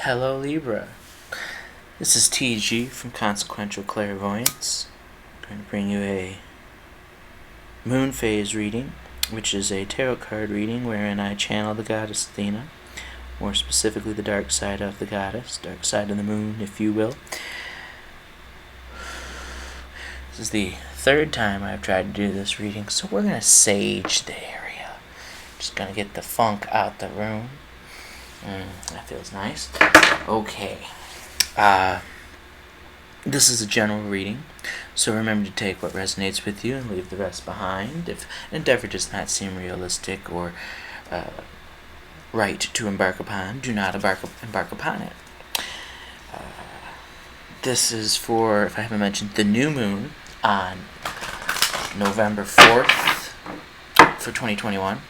Hello Libra, this is TG from Consequential Clairvoyance. I'm going to bring you a moon phase reading, which is a tarot card reading wherein I channel the goddess Athena, more specifically the dark side of the goddess, dark side of the moon, if you will. This is the third time I've tried to do this reading, so we're going to sage the area. Just going to get the funk out the room. That feels nice. Okay. This is a general reading, so remember to take what resonates with you and leave the rest behind. If an endeavor does not seem realistic or right to embark upon, do not embark upon it. This is for, if I haven't mentioned, the new moon on November 4th for 2021.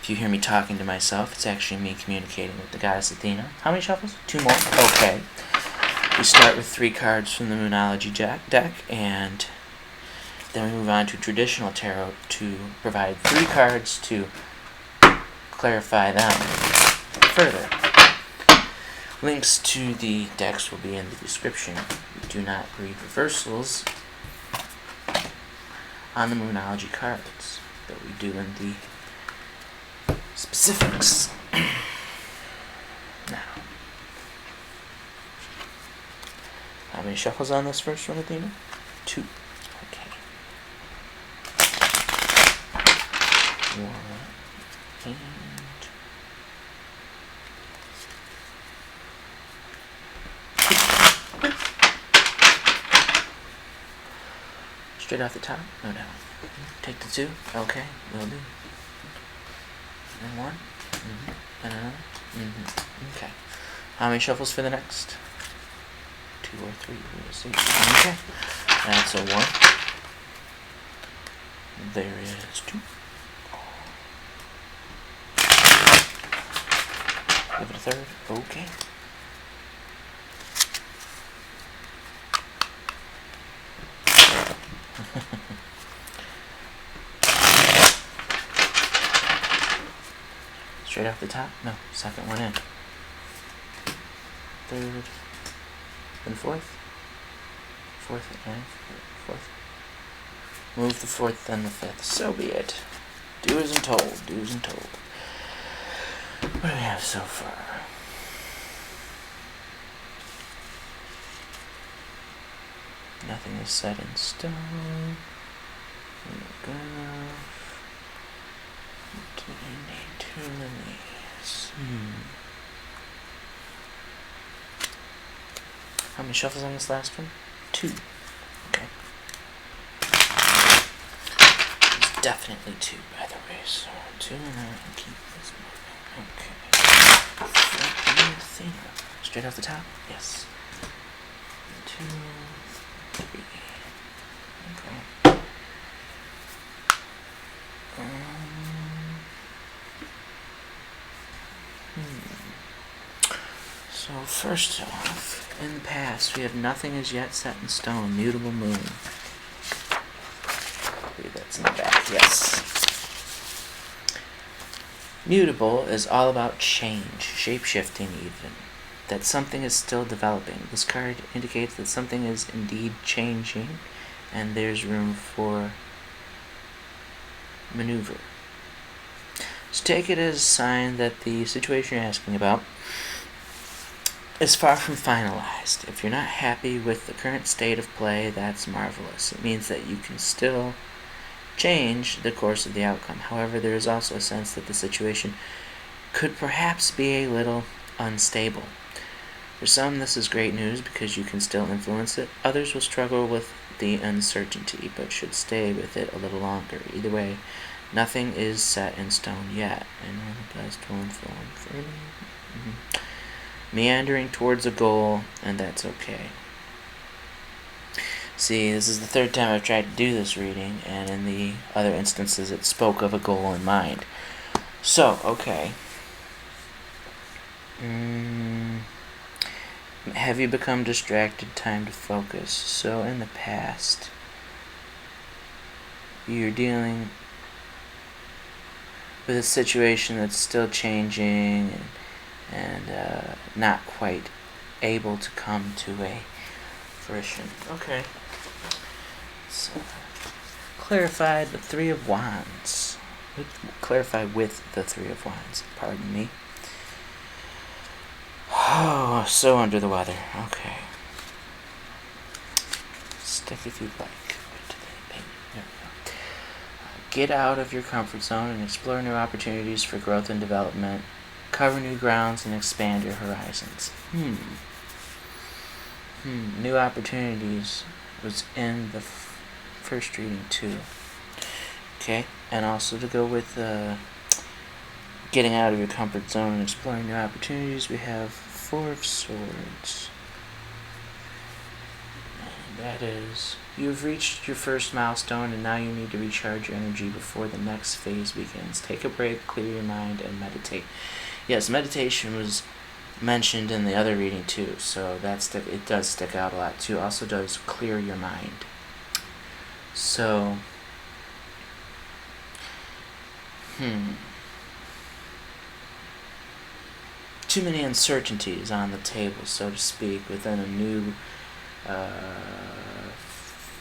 If you hear me talking to myself, it's actually me communicating with the goddess Athena. How many shuffles? 2 more? Okay. We start with 3 cards from the Moonology deck, and then we move on to traditional tarot to provide 3 cards to clarify them further. Links to the decks will be in the description. We do not read reversals on the Moonology cards, but we do in the specifics. Now, how many shuffles on this first one, Athena? 2. Okay. 1 and straight off the top? No, no. Take the 2. Okay, will do. And 1. And another. Okay. How many shuffles for the next? 2 or 3. We'll see. Okay. That's a 1. There is 2. Give it a 3rd. Okay. Straight off the top? No, second one in. 3rd and 4th? 4th and 4th. Move the 4th and the 5th. So be it. Do as I'm told. Do as I'm told. What do we have so far? Nothing is set in stone. Good enough. Do we need to release? How many shuffles on this last one? 2. Okay. It's definitely 2, by the way. So 2 and I can keep this moving. Okay. Athena. Straight off the top? Yes. 2, 3. Okay. So first off, in the past, we have nothing as yet set in stone. Mutable moon. I believe that's in the back. Yes. Mutable is all about change, shape-shifting even. That something is still developing. This card indicates that something is indeed changing, and there's room for maneuver. So take it as a sign that the situation you're asking about is far from finalized. If you're not happy with the current state of play, that's marvelous. It means that you can still change the course of the outcome. However, there is also a sense that the situation could perhaps be a little unstable. For some, this is great news because you can still influence it. Others will struggle with the uncertainty, but should stay with it a little longer. Either way, nothing is set in stone yet. I know the best one for meandering towards a goal, and that's okay. See, this is the 3rd time I've tried to do this reading, and in the other instances it spoke of a goal in mind. So, okay. Have you become distracted? Time to focus. So, in the past, you're dealing with a situation that's still changing, and and not quite able to come to a fruition. Okay. So, clarify the Three of Wands. Clarify with the Three of Wands. Pardon me. Oh, so under the weather. Okay. Stick if you'd like. There we go. Get out of your comfort zone and explore new opportunities for growth and development. Cover new grounds and expand your horizons. New opportunities was in the first reading too. Okay, and also to go with getting out of your comfort zone and exploring new opportunities, we have Four of Swords. And that is, you've reached your first milestone and now you need to recharge your energy before the next phase begins. Take a break, clear your mind, and meditate. Yes, meditation was mentioned in the other reading too, so it does stick out a lot too. Also does clear your mind. So, too many uncertainties on the table, so to speak, within a new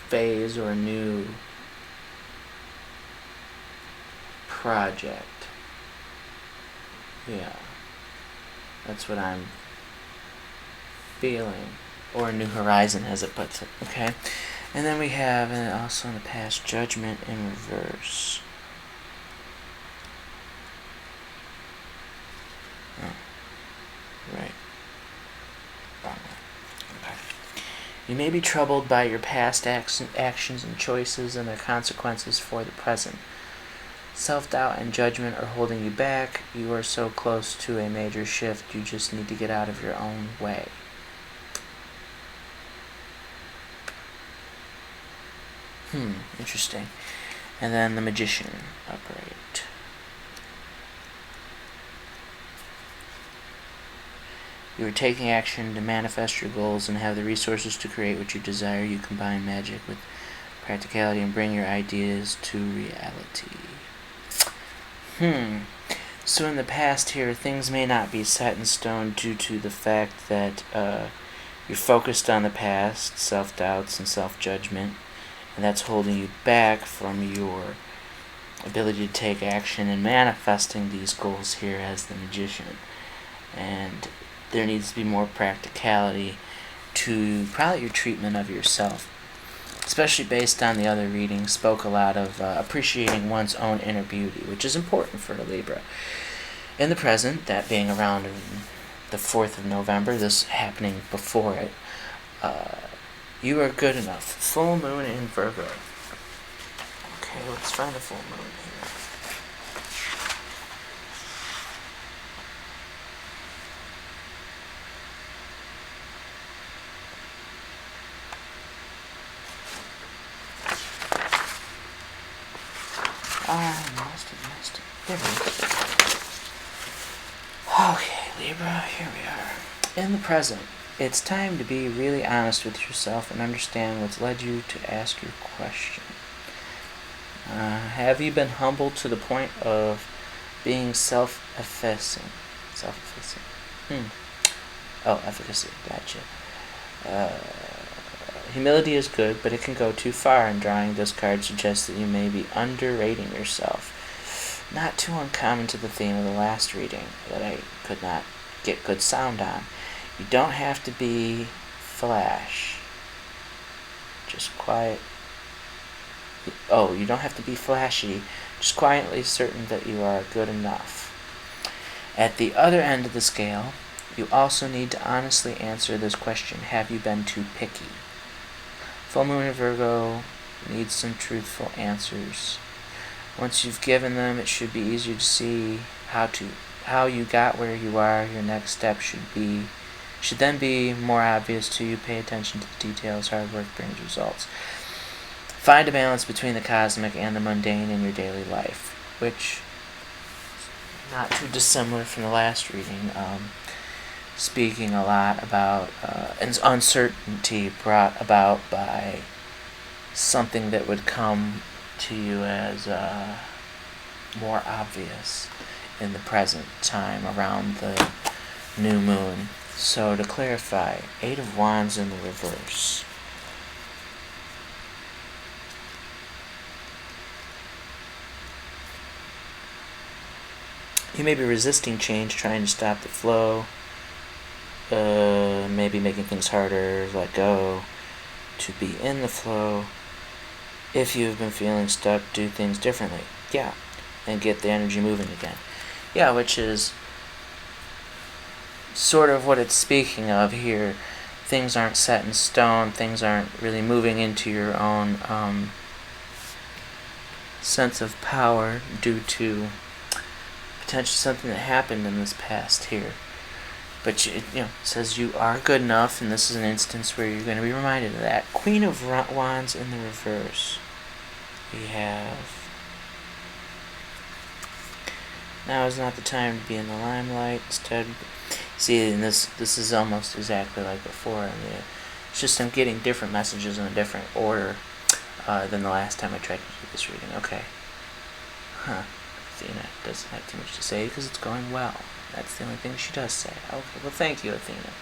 phase or a new project. Yeah, that's what I'm feeling. Or a new horizon, as it puts it. Okay, and then we have also in the past, Judgment in reverse. Right. Wrong one. Okay. You may be troubled by your past actions and choices and their consequences for the present. Self-doubt and judgment are holding you back. You are so close to a major shift, you just need to get out of your own way. Interesting. And then the Magician, upright. You are taking action to manifest your goals and have the resources to create what you desire. You combine magic with practicality and bring your ideas to reality. So in the past here, things may not be set in stone due to the fact that you're focused on the past, self-doubts and self-judgment, and that's holding you back from your ability to take action and manifesting these goals here as the Magician. And there needs to be more practicality to probably your treatment of yourself, especially based on the other readings. Spoke a lot of appreciating one's own inner beauty, which is important for a Libra. In the present, that being around the 4th of November, this happening before it, you are good enough. Full moon in Virgo. Okay, let's find the full moon here. Missed it. There we go. Okay, Libra, here we are. In the present, it's time to be really honest with yourself and understand what's led you to ask your question. Have you been humbled to the point of being self-effacing? Efficacy, gotcha. Humility is good, but it can go too far, and drawing this card suggests that you may be underrating yourself. Not too uncommon to the theme of the last reading that I could not get good sound on. You don't have to be flash. Just quiet. You don't have to be flashy. Just quietly certain that you are good enough. At the other end of the scale, you also need to honestly answer this question. Have you been too picky? Full moon in Virgo needs some truthful answers. Once you've given them, it should be easier to see how you got where you are. Your next step should then be more obvious to you. Pay attention to the details. Hard work brings results. Find a balance between the cosmic and the mundane in your daily life, which is not too dissimilar from the last reading. Speaking a lot about uncertainty brought about by something that would come to you as more obvious in the present time around the new moon. So to clarify, 8 of Wands in the reverse. You may be resisting change, trying to stop the flow, maybe making things harder, let go, to be in the flow. If you've been feeling stuck, do things differently. Yeah, and get the energy moving again. Yeah, which is sort of what it's speaking of here. Things aren't set in stone. Things aren't really moving into your own sense of power due to potentially something that happened in this past here. But it says you are good enough, and this is an instance where you're going to be reminded of that. Queen of Wands in the reverse. We have, now is not the time to be in the limelight. Instead, see, and this is almost exactly like before. It's just I'm getting different messages in a different order than the last time I tried to do this reading. Okay. Athena doesn't have too much to say because it's going well. That's the only thing she does say. Okay, well, thank you, Athena.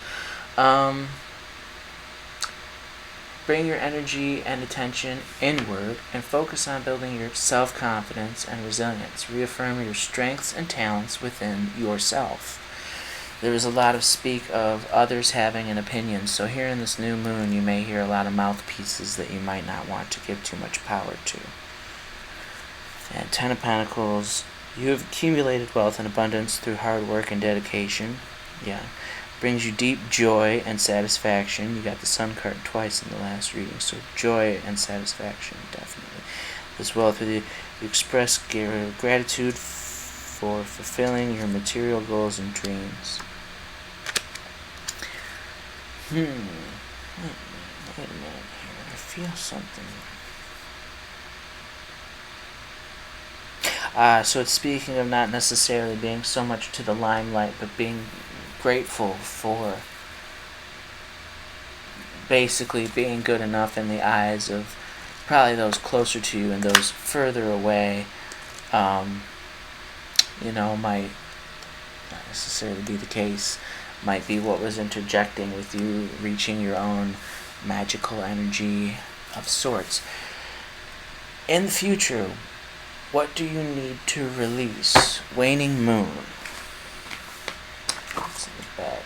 Bring your energy and attention inward and focus on building your self-confidence and resilience. Reaffirm your strengths and talents within yourself. There is a lot of speak of others having an opinion, so here in this new moon you may hear a lot of mouthpieces that you might not want to give too much power to. And 10 of Pentacles, you have accumulated wealth and abundance through hard work and dedication. Yeah. Brings you deep joy and satisfaction. You got the Sun card twice in the last reading, so joy and satisfaction, definitely. As well, you express gratitude for fulfilling your material goals and dreams. Wait a minute here. I feel something. So it's speaking of not necessarily being so much to the limelight, but being grateful for basically being good enough in the eyes of probably those closer to you and those further away. Might not necessarily be the case. Might be what was interjecting with you reaching your own magical energy of sorts. In the future, what do you need to release? Waning moon. It's in the back.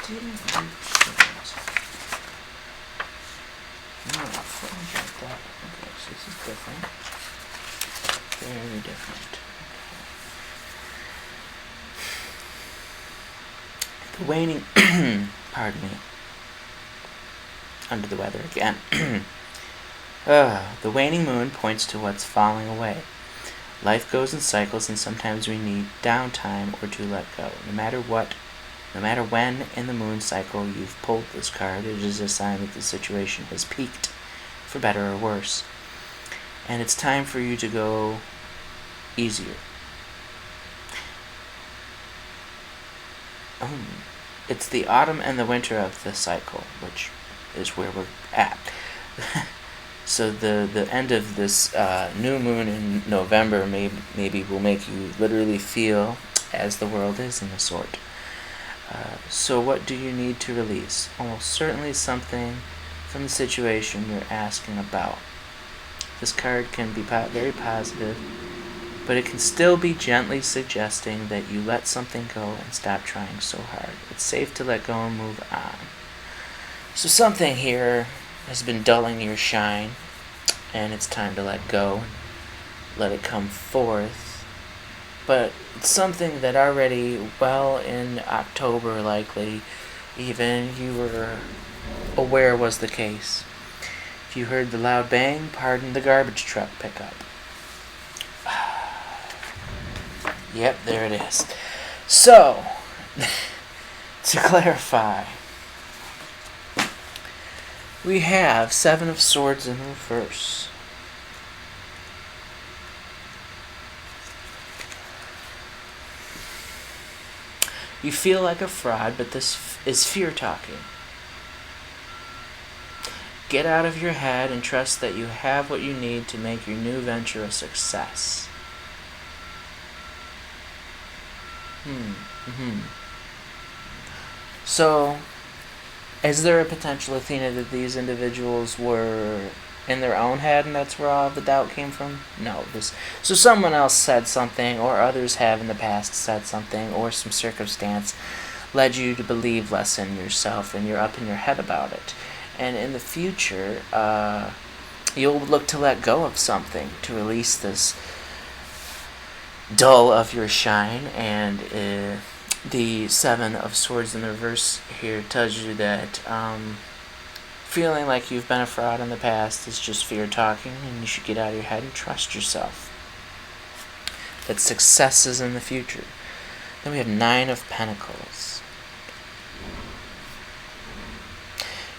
Didn't you change? No, I couldn't get that. Okay, so this is different. Very different. Okay. The waning, pardon me. Under the weather again. The waning moon points to what's falling away. Life goes in cycles, and sometimes we need downtime or to let go. No matter when in the moon cycle you've pulled this card, it is a sign that the situation has peaked, for better or worse. And it's time for you to go easier. It's the autumn and the winter of the cycle, which is where we're at. So the end of this new moon in November maybe will make you literally feel as the world is in a sort. So what do you need to release? Almost certainly something from the situation you're asking about. This card can be very positive, but it can still be gently suggesting that you let something go and stop trying so hard. It's safe to let go and move on. So something here has been dulling your shine, and it's time to let go and let it come forth. But it's something that already, well in October likely, even you were aware was the case. If you heard the loud bang, pardon the garbage truck pickup. Yep, there it is. So, to clarify, we have 7 of Swords in reverse. You feel like a fraud, but this is fear talking. Get out of your head and trust that you have what you need to make your new venture a success. So, is there a potential, Athena, that these individuals were in their own head and that's where all the doubt came from? No. So someone else said something, or others have in the past said something, or some circumstance led you to believe less in yourself and you're up in your head about it. And in the future, you'll look to let go of something to release this dull of your shine. And the Seven of Swords in the reverse here tells you that feeling like you've been a fraud in the past is just fear talking, and you should get out of your head and trust yourself. That success is in the future. Then we have Nine of Pentacles.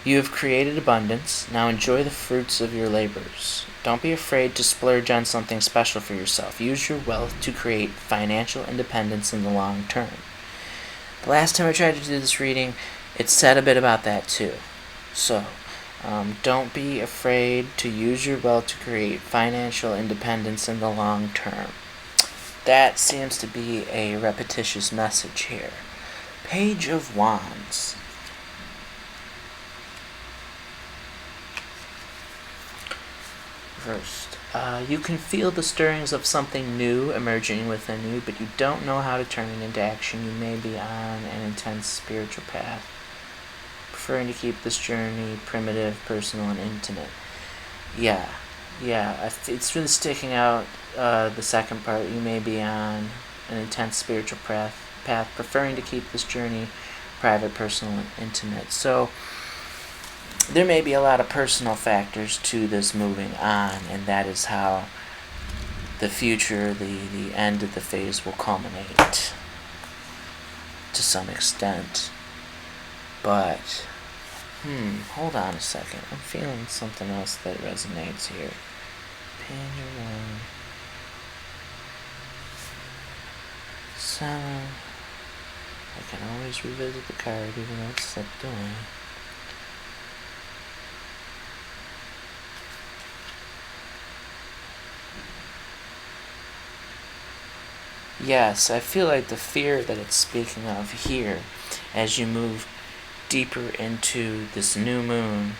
You have created abundance. Now enjoy the fruits of your labors. Don't be afraid to splurge on something special for yourself. Use your wealth to create financial independence in the long term. The last time I tried to do this reading, it said a bit about that too. So, don't be afraid to use your wealth to create financial independence in the long term. That seems to be a repetitious message here. Page of Wands. First, you can feel the stirrings of something new emerging within you, but you don't know how to turn it into action. You may be on an intense spiritual path, preferring to keep this journey primitive, personal, and intimate. Yeah, it's really sticking out, the second part. You may be on an intense spiritual path, preferring to keep this journey private, personal, and intimate. So, there may be a lot of personal factors to this moving on, and that is how the future, the end of the phase will culminate to some extent. But, hold on a second. I'm feeling something else that resonates here. Page of Wands. 7. I can always revisit the card even though it's slipped away. Yes, I feel like the fear that it's speaking of here, as you move deeper into this new moon,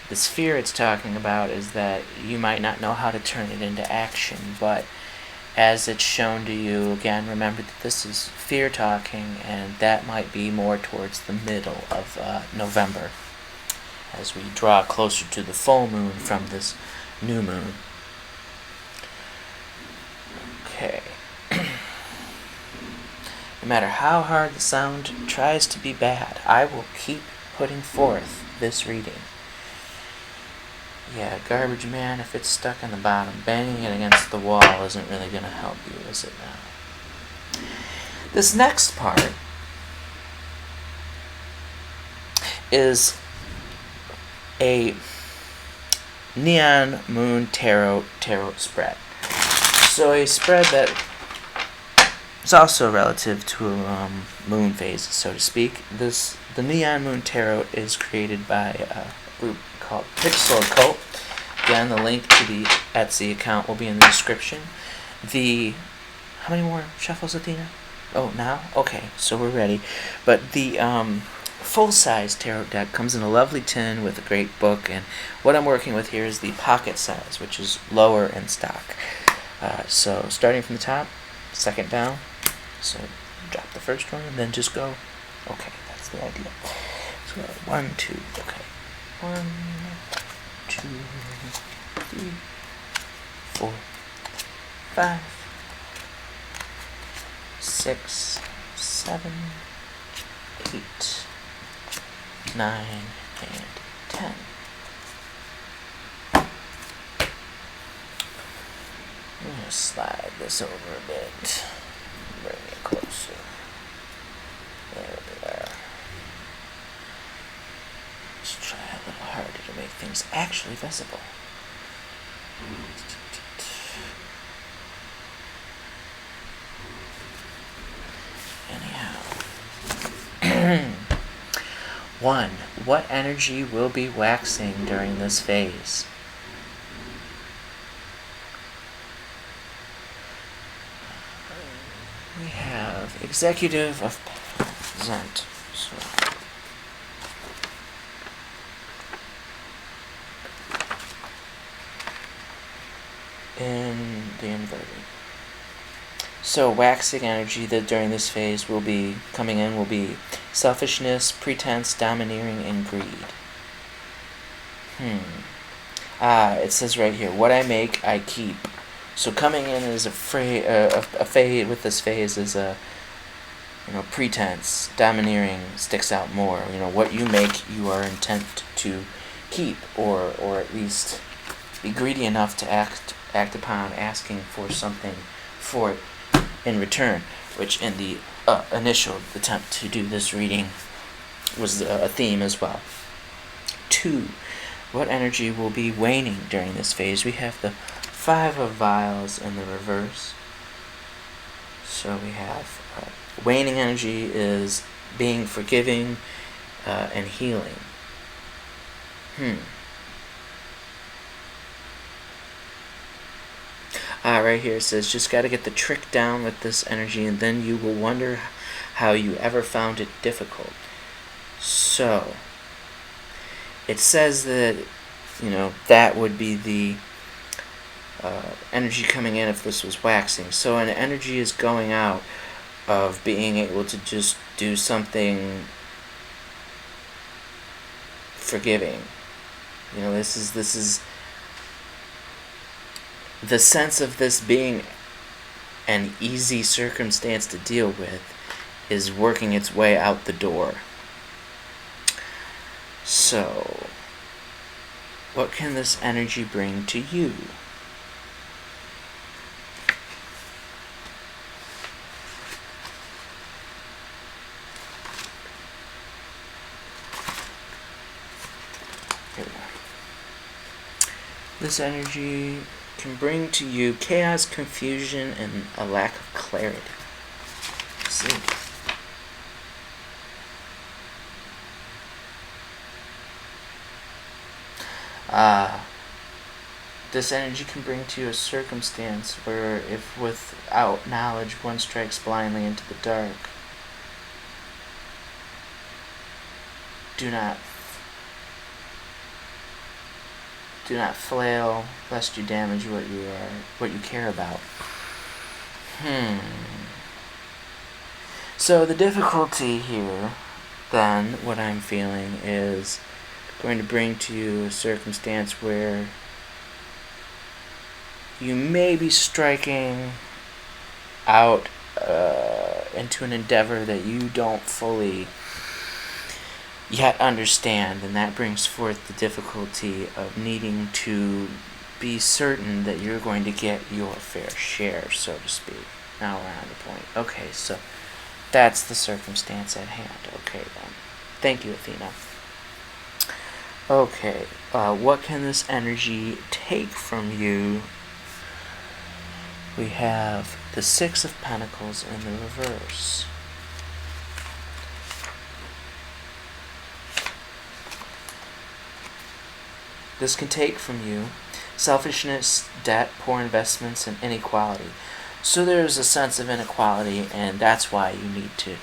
this fear it's talking about is that you might not know how to turn it into action, but as it's shown to you, again, remember that this is fear talking, and that might be more towards the middle of November, as we draw closer to the full moon from this new moon. Okay. No matter how hard the sound tries to be bad, I will keep putting forth this reading. Yeah, garbage man, if it's stuck in the bottom, banging it against the wall isn't really going to help you, is it now? This next part is a Neon Moon Tarot spread. So a spread that is also relative to moon phases, so to speak. The Neon Moon Tarot is created by a group called PixelOccult. Again, the link to the Etsy account will be in the description. How many more shuffles, Athena? Oh, now? Okay, so we're ready. But the full-size tarot deck comes in a lovely tin with a great book, and what I'm working with here is the pocket size, which is lower in stock. So starting from the top, second down, so drop the first one and then just go. Okay, that's the idea. So 1, 2, okay. 1, 2, 3, 4, 5, 6, 7, 8, 9, and 10. I'm going to slide this over a bit. Bring it closer. There we are. Let's try a little harder to make things actually visible. Anyhow. 1. What energy will be waxing during this phase? We have Executive of Present. So in the inverted. So waxing energy that during this phase will be coming in will be selfishness, pretense, domineering, and greed. It says right here, what I make, I keep. So coming in is a fade with this phase is a pretense, domineering sticks out more. What you make, you are intent to keep, or at least be greedy enough to act upon asking for something for it in return, which in the initial attempt to do this reading was a theme as well. 2. What energy will be waning during this phase? We have the 5 of Vials in the reverse. So we have waning energy is being forgiving and healing. Right here it says, just got to get the trick down with this energy, and then you will wonder how you ever found it difficult. So, it says that, that would be the energy coming in if this was waxing. So an energy is going out of being able to just do something forgiving. This is the sense of this being an easy circumstance to deal with is working its way out the door. So, what can this energy bring to you? Here we go. This energy can bring to you chaos, confusion, and a lack of clarity. Let's see. This energy can bring to you a circumstance where if without knowledge one strikes blindly into the dark, do not flail lest you damage what you care about. So the difficulty here, then, what I'm feeling is going to bring to you a circumstance where you may be striking out into an endeavor that you don't fully yet understand, and that brings forth the difficulty of needing to be certain that you're going to get your fair share, so to speak. Now we're on the point. Okay, so that's the circumstance at hand. Okay, then. Thank you, Athena. Okay, what can this energy take from you? We have the 6 of Pentacles in the reverse. This can take from you selfishness, debt, poor investments, and inequality. So there's a sense of inequality, and that's why you need to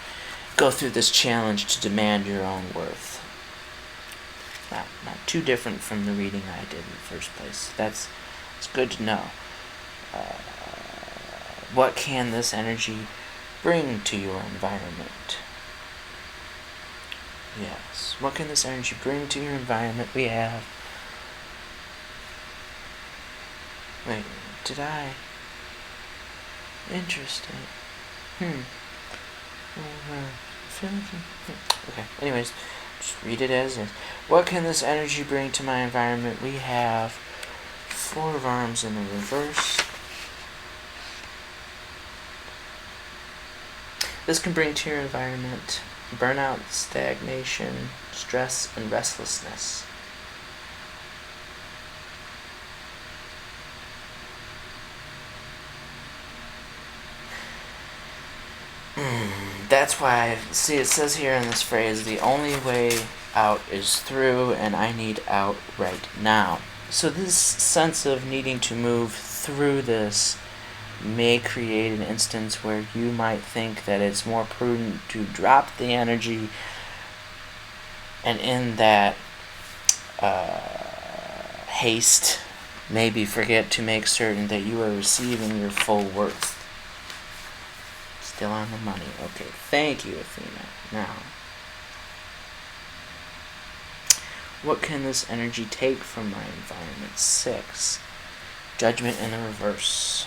go through this challenge to demand your own worth. Not too different from the reading I did in the first place. It's good to know. What can this energy bring to your environment? Yes. What can this energy bring to your environment? We have... Wait, did I? Interesting. Okay, anyways, just read it as is. What can this energy bring to my environment? We have 4 of Arms in the reverse. This can bring to your environment burnout, stagnation, stress, and restlessness. That's why, see, it says here in this phrase, the only way out is through, and I need out right now. So this sense of needing to move through this may create an instance where you might think that it's more prudent to drop the energy, and in that haste, maybe forget to make certain that you are receiving your full worth. Still on the money. Okay, thank you, Athena. Now, what can this energy take from my environment? 6. Judgment in the reverse.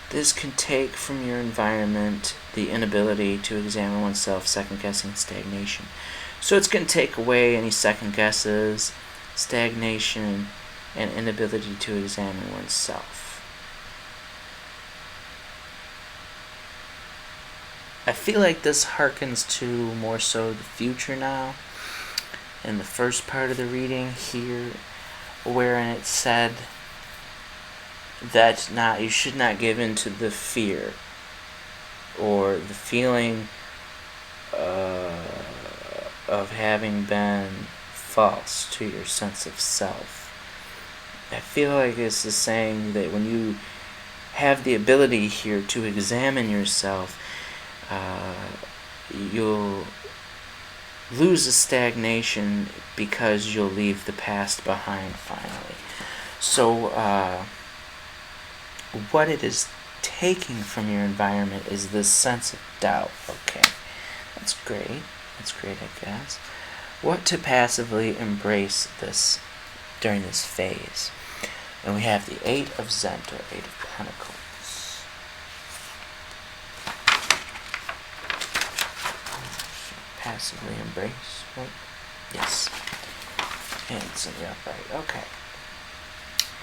This can take from your environment the inability to examine oneself, second-guessing, stagnation. So it's going to take away any second guesses, stagnation, and inability to examine oneself. I feel like this harkens to more so the future now. In the first part of the reading here, wherein it said that you should not give in to the fear or the feeling of having been false to your sense of self. I feel like this is saying that when you have the ability here to examine yourself, you'll lose the stagnation because you'll leave the past behind finally. So what it is taking from your environment is this sense of doubt. Okay, that's great. That's great, I guess. What to passively embrace this during this phase? And we have the 8 of Zent, or 8 of Pentacles. Passively embrace, right? Yes. Hands in the upright. Okay.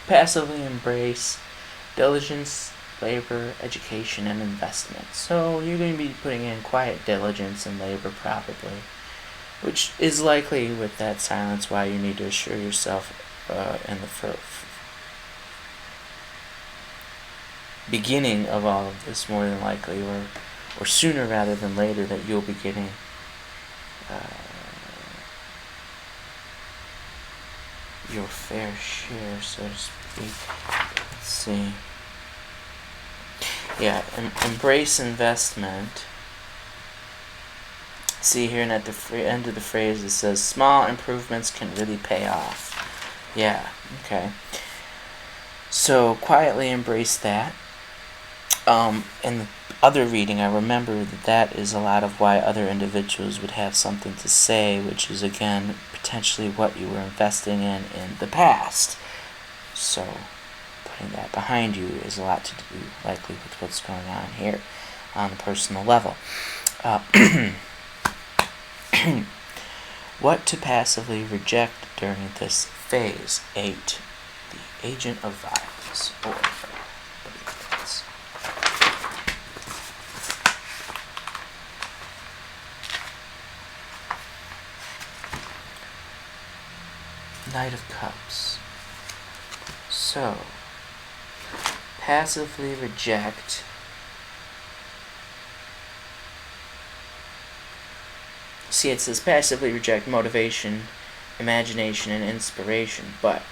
Passively embrace diligence, labor, education, and investment. So you're going to be putting in quiet diligence and labor probably, which is likely with that silence why you need to assure yourself in the beginning of all of this, more than likely, or sooner rather than later, that you'll be getting your fair share, so to speak. Let's see. Yeah, embrace investment. See here, and at the end of the phrase it says, small improvements can really pay off. Yeah, okay. So quietly embrace that. In the other reading, I remember that is a lot of why other individuals would have something to say, which is, again, potentially what you were investing in the past. So putting that behind you is a lot to do, likely, with what's going on here on the personal level. What to passively reject during this phase? 8. The Agent of Violence, or Knight of Cups. So, passively reject see, it says passively reject motivation, imagination, and inspiration, but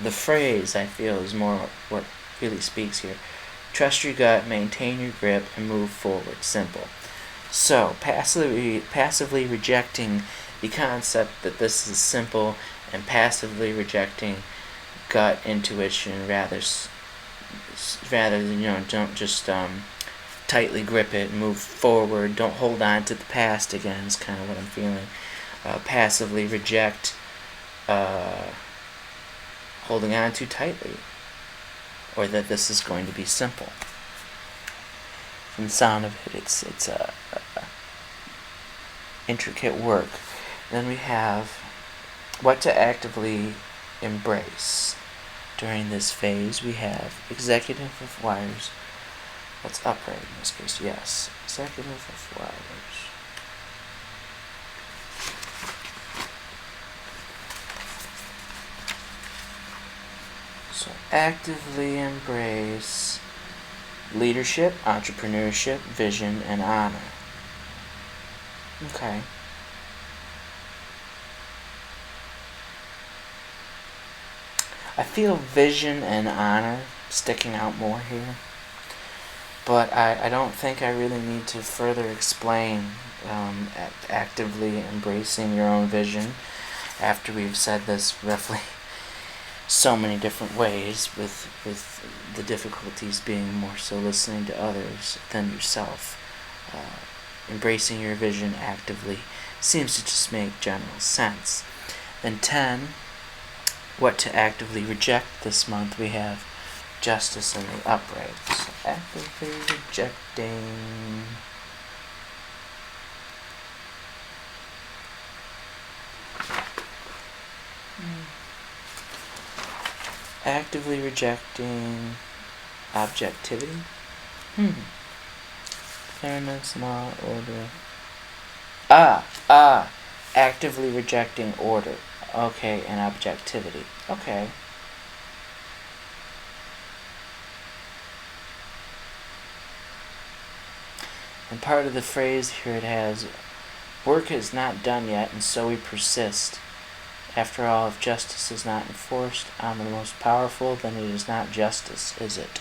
the phrase, I feel, is more what really speaks here. Trust your gut, maintain your grip, and move forward. Simple. So, passively rejecting the concept that this is simple, and passively rejecting gut intuition rather than, don't just tightly grip it and move forward. Don't hold on to the past again, is kind of what I'm feeling. Passively reject holding on too tightly, or that this is going to be simple. From the sound of it, it's a intricate work. Then we have what to actively embrace during this phase. We have Executive of Wires. That's upright in this case, yes. Executive of Wires. So actively embrace leadership, entrepreneurship, vision, and honor. Okay. I feel vision and honor sticking out more here. But I don't think I really need to further explain actively embracing your own vision after we've said this roughly so many different ways, with the difficulties being more so listening to others than yourself. Embracing your vision actively seems to just make general sense. Then 10, what to actively reject this month, we have Justice in the upright. So actively rejecting. Actively rejecting objectivity. Fairness, law, order. Actively rejecting order. Okay, and objectivity. Okay. And part of the phrase here it has, work is not done yet, and so we persist. After all, if justice is not enforced on the most powerful, then it is not justice, is it?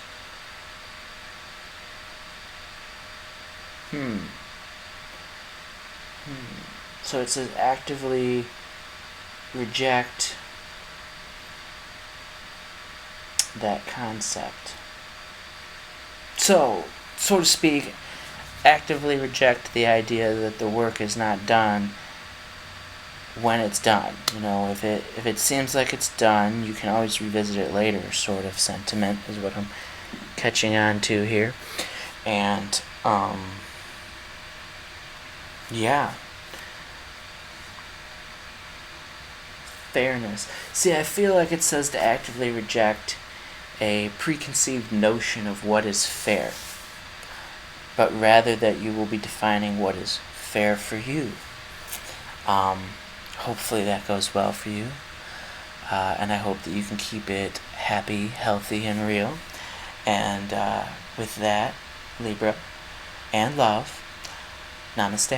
So it says actively reject that concept. So to speak, actively reject the idea that the work is not done when it's done. If it seems like it's done, you can always revisit it later, sort of sentiment is what I'm catching on to here. And yeah. Fairness. See, I feel like it says to actively reject a preconceived notion of what is fair, but rather that you will be defining what is fair for you. Hopefully that goes well for you, and I hope that you can keep it happy, healthy, and real. And with that, Libra, and love, namaste.